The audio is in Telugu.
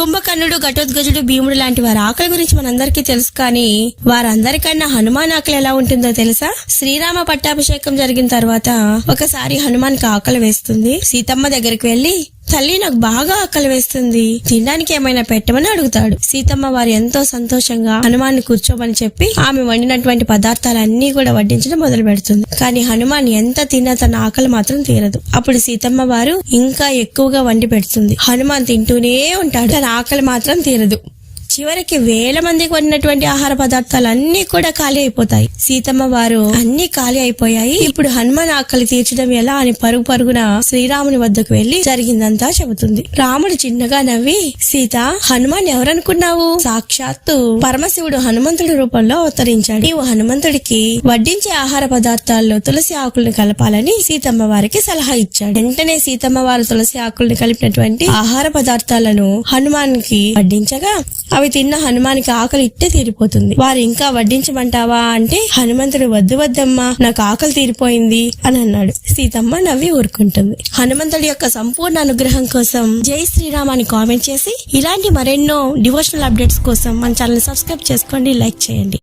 కుంభకర్ణుడు, ఘటోత్కచుడు, భీముడు లాంటి వారి ఆకలి గురించి మనందరికీ తెలుసు. కానీ వారందరికన్నా హనుమాన్ ఆకలి ఎలా ఉంటుందో తెలుసా? శ్రీరామ పట్టాభిషేకం జరిగిన తర్వాత ఒకసారి హనుమాన్కి ఆకలి వేస్తుంది. సీతమ్మ దగ్గరికి వెళ్లి, తల్లి నాకు బాగా ఆకలి వేస్తుంది, తినడానికి ఏమైనా పెట్టమని అడుగుతాడు. సీతమ్మ వారు ఎంతో సంతోషంగా హనుమాన్ని కూర్చోమని చెప్పి ఆమె వండినటువంటి పదార్థాలన్నీ కూడా వడ్డించడం మొదలు పెడుతుంది. కానీ హనుమాన్ ఎంత తిన్నా తన ఆకలి మాత్రం తీరదు. అప్పుడు సీతమ్మ వారు ఇంకా ఎక్కువగా వండి పెడుతుంది. హనుమాన్ తింటూనే ఉంటాడు, తన ఆకలి మాత్రం తీరదు. చివరికి వేల మందికి వండినటువంటి ఆహార పదార్థాలన్నీ కూడా ఖాళీ అయిపోతాయి. సీతమ్మ వారు అన్ని ఖాళీ అయిపోయాయి, ఇప్పుడు హనుమాన్ ఆకలి తీర్చడం ఎలా అని పరుగు పరుగున శ్రీరాముని వద్దకు వెళ్లి జరిగిందంతా చెబుతుంది. రాముడు చిన్నగా నవ్వి, సీత, హనుమాన్ ఎవరనుకున్నావు? సాక్షాత్తు పరమశివుడు హనుమంతుడి రూపంలో అవతరించాడు. నీవు హనుమంతుడికి వడ్డించే ఆహార పదార్థాల్లో తులసి ఆకులను కలపాలని సీతమ్మ వారికి సలహా ఇచ్చాడు. వెంటనే సీతమ్మ వారు తులసి ఆకులను కలిపినటువంటి ఆహార పదార్థాలను హనుమాన్ కి వడ్డించగా అవి తిన్న హనుమానికి ఆకలి ఇట్టే తీరిపోతుంది. వారు ఇంకా వడ్డించమంటావా అంటే హనుమంతుడు, వద్దు వద్దమ్మా, నాకు ఆకలి తీరిపోయింది అని అన్నాడు. సీతమ్మ నవ్వి ఊరుకుంటుంది. హనుమంతుడి యొక్క సంపూర్ణ అనుగ్రహం కోసం జై శ్రీరామ్ అని కామెంట్ చేసి ఇలాంటి మరెన్నో డివోషనల్ అప్డేట్స్ కోసం మన ఛానల్ సబ్స్క్రైబ్ చేసుకోండి, లైక్ చేయండి.